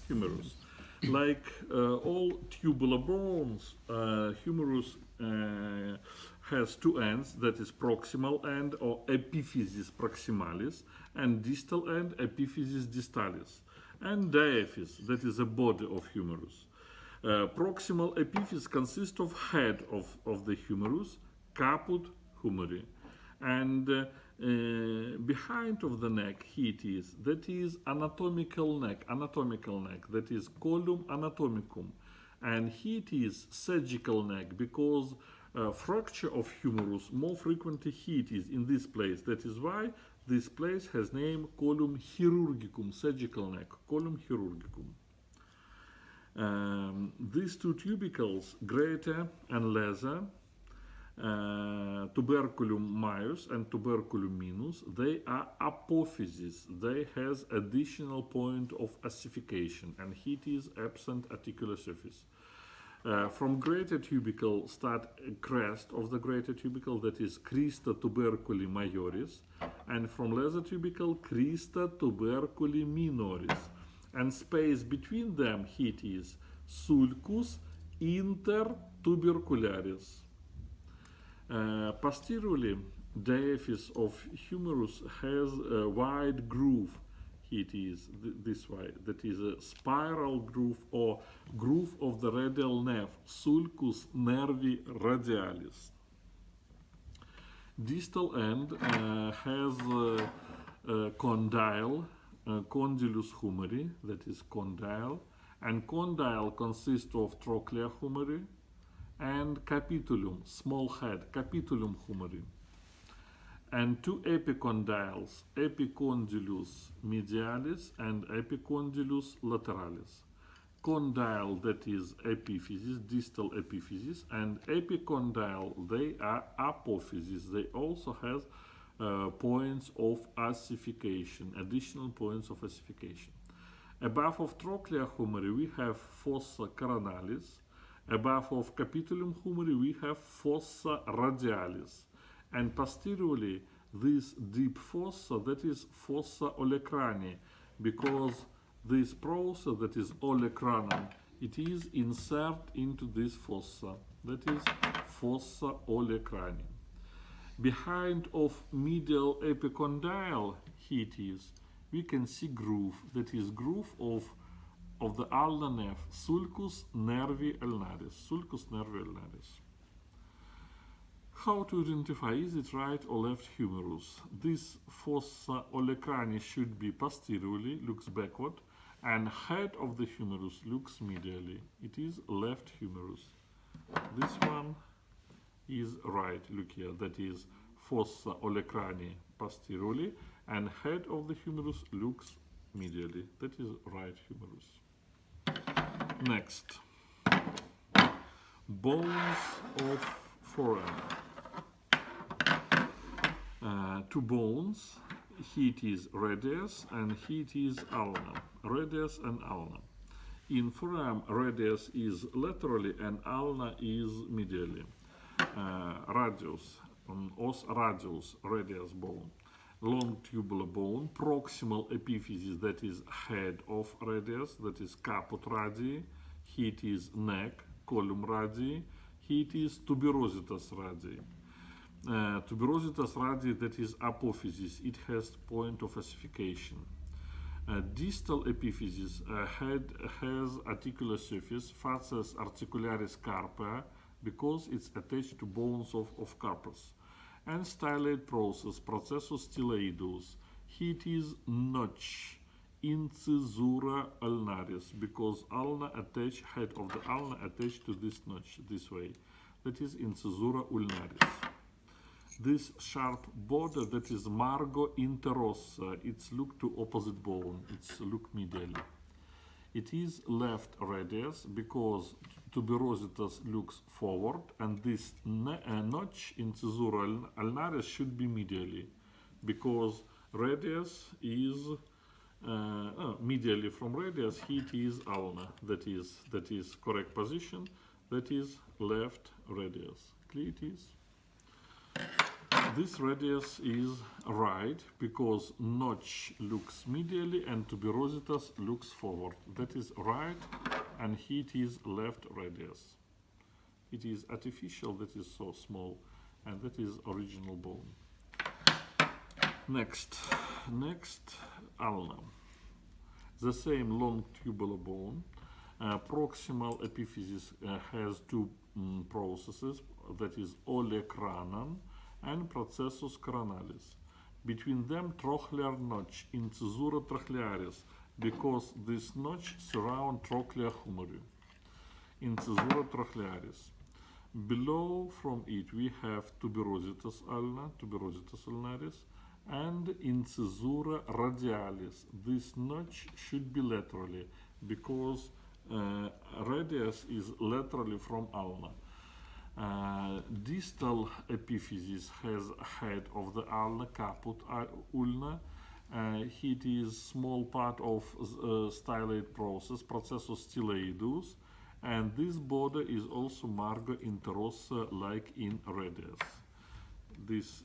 Humerus. Like all tubular bones, humerus has two ends, that is proximal end or epiphysis proximalis, and distal end epiphysis distalis, and diaphysis, that is a body of humerus. Proximal epiphysis consists of head of the humerus, caput humeri, and behind of the neck that is anatomical neck, that is column anatomicum, and it is surgical neck because fracture of humerus more frequently it is in this place. That is why this place has name column chirurgicum, surgical neck, column chirurgicum. These two tubercles, greater and lesser, tuberculum majus and tuberculum minus, they are apophyses. They has additional point of ossification, and it is absent articular surface. From greater tubercle start crest of the greater tubercle, that is crista tuberculi majoris, and from lesser tubercle crista tuberculi minoris, and space between them it is sulcus intertubercularis. Posteriorly, diaphysis of humerus has a wide groove. It is this way, that is a spiral groove or groove of the radial nerve, sulcus nervi radialis. Distal end has condyle, condylus humeri, that is condyle, and condyle consists of trochlea humeri, and capitulum, small head, capitulum humeri, and two epicondyles, epicondylus medialis and epicondylus lateralis. Condyle, that is epiphysis, distal epiphysis, and epicondyle, they are apophysis. They also have points of ossification, additional points of ossification. Above of trochlea humeri we have fossa coronalis. Above of capitulum humeri we have fossa radialis, and posteriorly this deep fossa, that is fossa olecrani, because this process, that is olecranum, it is insert into this fossa, that is fossa olecrani. Behind of medial epicondyle it is, we can see groove, that is groove of the ulnar nerve, sulcus nervi ulnaris, sulcus nervi ulnaris. How to identify, is it right or left humerus? This fossa olecrani should be posteriorly, looks backward, and head of the humerus looks medially. It is left humerus. This one is right, look here, that is fossa olecrani posteriorly, and head of the humerus looks medially, that is right humerus. Next, bones of forearm. Two bones, it is radius and it is ulna, radius and ulna. In forearm, radius is laterally and ulna is medially. Radius, os radius, radius bone. Long tubular bone, proximal epiphysis, that is head of radius, that is caput radii, it is neck, column radii, it is tuberositas radii. Tuberositas radii, that is apophysis, it has point of ossification. Distal epiphysis, head has articular surface, facies articularis carpa, because it's attached to bones of carpals. And styloid process, processus styloidus, it is notch, incisura ulnaris, because ulna attached, head of the ulna attached to this notch, this way, that is incisura ulnaris. This sharp border, that is margo interossa, it's look to opposite bone, it's look medially. It is left radius because tuberositas looks forward, and this notch incisura ulnaris should be medially, because radius is medially from radius, it is ulna, that is correct position, that is left radius. Clear it is? This radius is right because notch looks medially and tuberositas looks forward. That is right, and here it is left radius. It is artificial, that is so small, and that is original bone. Next, ulna. The same long tubular bone. Proximal epiphysis has two processes, that is olecranon and processus coronalis. Between them, trochlear notch, incisura trochlearis, because this notch surround trochlea humeri. Incisura trochlearis. Below from it we have tuberositas ulna, tuberositas ulnaris, and incisura radialis. This notch should be laterally because radius is laterally from ulna. Distal epiphysis has head of the ulna, caput ulna. It is small part of stylate process, processus styloidus, and this border is also margo interossa like in radius. This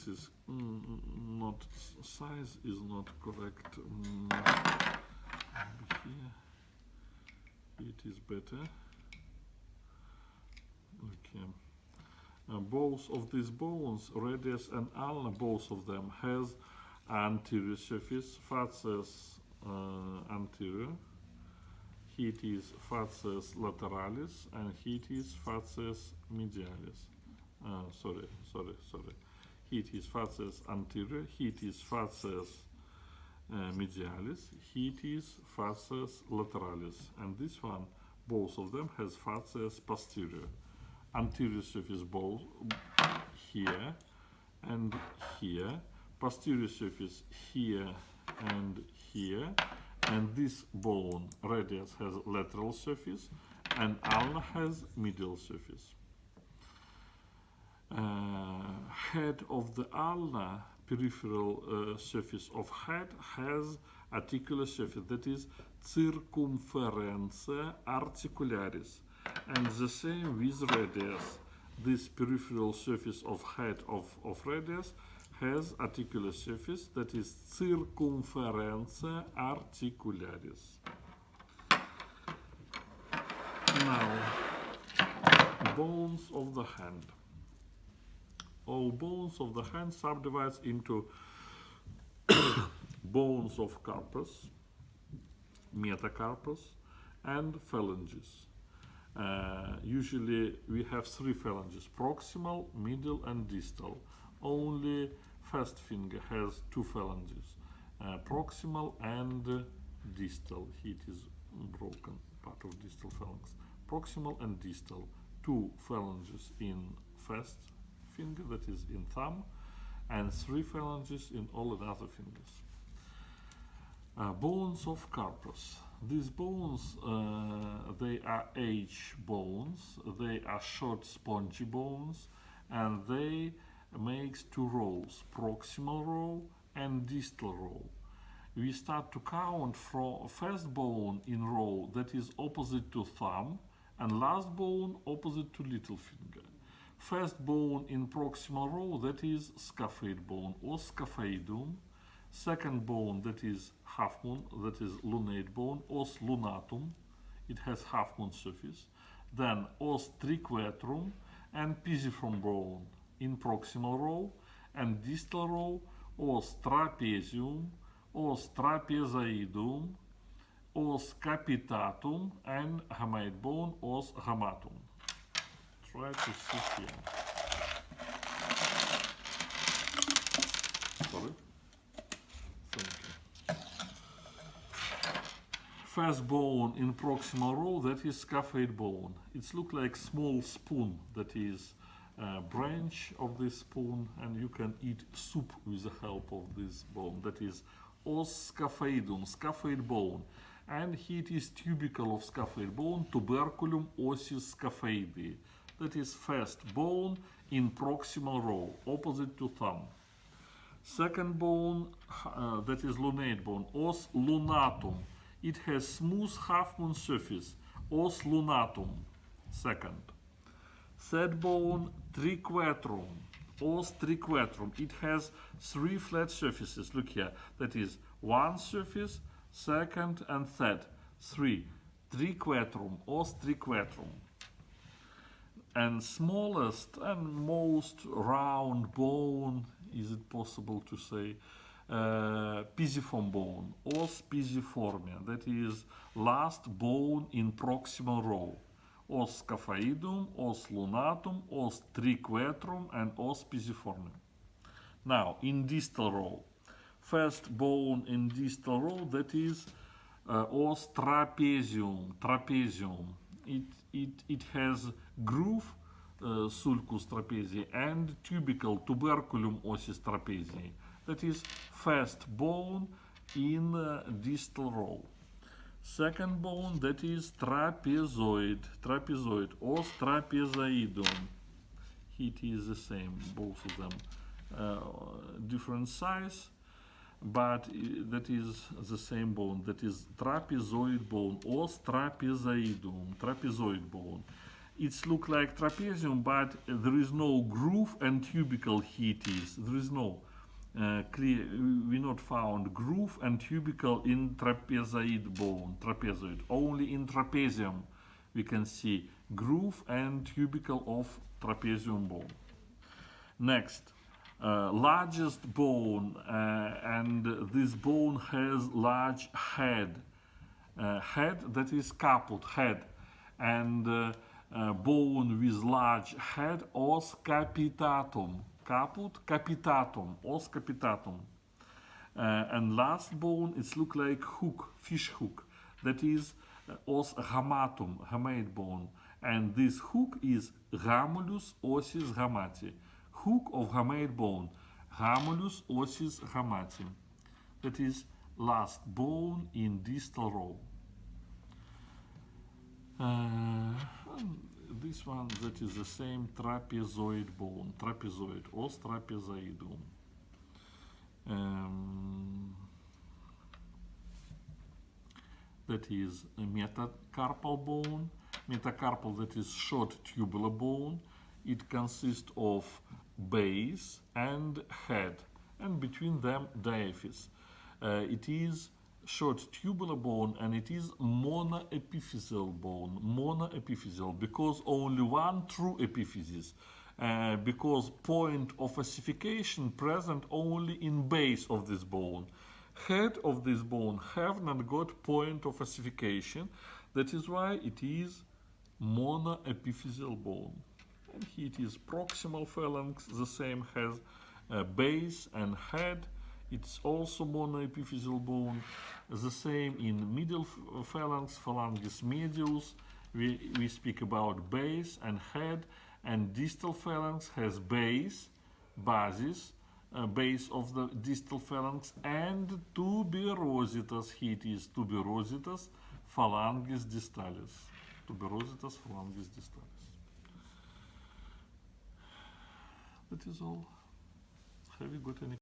is not, size is not correct. Here it is better. Okay. Both of these bones, radius and ulna, both of them has anterior surface, facies anterior. Here it is facies lateralis, and here it is facies medialis. Sorry. Here it is facies anterior, here it is facies medialis, here it is facies lateralis, and this one, both of them has facies posterior. Anterior surface both here and here, posterior surface here and here, and this bone radius has lateral surface and ulna has medial surface. Head of the ulna, peripheral surface of head, has articular surface, that is circumferentia articularis, and the same with radius. This peripheral surface of head of radius has articular surface, that is circumferentia articularis. Now, bones of the hand. All bones of the hand subdivides into bones of carpus, metacarpals, and phalanges. Usually we have three phalanges: proximal, middle, and distal. Only first finger has two phalanges, proximal and distal. Here it is broken, part of distal phalanx. Proximal and distal, two phalanges in first finger, that is in thumb, and three phalanges in all the other fingers. Bones of carpus. These bones, they are H bones, they are short spongy bones, and they makes two rows, proximal row and distal row. We start to count from first bone in row that is opposite to thumb, and last bone opposite to little finger. First bone in proximal row, that is scaphoid bone, os scaphoidum. Second bone, that is half moon, that is lunate bone, os lunatum. It has half moon surface. Then os triquetrum and pisiform bone in proximal row, and distal row os trapezium, os trapezoidum, os capitatum, and hamate bone, os hamatum. Try to see here. Sorry. Thank you. First bone in proximal row, that is scaphoid bone. It looks like small spoon, that is a branch of this spoon, and you can eat soup with the help of this bone. That is os scaphoidum, scaphoid bone. And here it is tubercle of scaphoid bone, tuberculum ossis scaphoidii. That is first bone in proximal row, opposite to thumb. Second bone, that is lunate bone, os lunatum. It has smooth half-moon surface, os lunatum, second. Third bone, triquetrum, os triquetrum. It has three flat surfaces. Look here. That is one surface, second and third. Three. Triquetrum, os triquetrum. And smallest and most round bone, is it possible to say, pisiform bone, os pisiformia, that is last bone in proximal row. Os scaphoidum, os lunatum, os triquetrum, and os pisiformia. Now, in distal row, first bone in distal row, that is os trapezium. It has groove, sulcus trapeziae, and tuberculum ossis trapeziae. That is first bone in distal row. Second bone, that is trapezoid, os trapezoidum. It is the same, both of them, different size, but that is the same bone. That is trapezoid bone, os trapezoid bone. It's look like trapezium, but there is no groove and tubercle. It is. There is no clear. We not found groove and tubercle in trapezoid bone. Only in trapezium we can see groove and tubercle of trapezium bone. Next. Largest bone, and this bone has large head. Head, that is caput, head, and bone with large head, os capitatum. Caput, capitatum, os capitatum. And last bone, it's look like hook, fish hook, that is os hamatum, hamate bone. And this hook is hamulus ossis hamati. Hook of hamate bone, hamulus ossis hamati. That is last bone in distal row. This one, that is the same trapezoid bone, trapezoid, os trapezoidum. That is a metacarpal bone. Metacarpal, that is short tubular bone. It consists of base and head, and between them diaphysis. It is short tubular bone, and it is monoepiphyseal bone. Monoepiphyseal, because only one true epiphysis. Because point of ossification present only in base of this bone. Head of this bone have not got point of ossification. That is why it is monoepiphyseal bone. And here it is proximal phalanx, the same, has base and head. It's also monoepiphyseal bone. The same in middle phalanx, phalanges medius. We speak about base and head, and distal phalanx has base, basis, base of the distal phalanx, and tuberositas. Here it is tuberositas phalanges distalis. Tuberositas phalanges distalis. That is all. Have you got any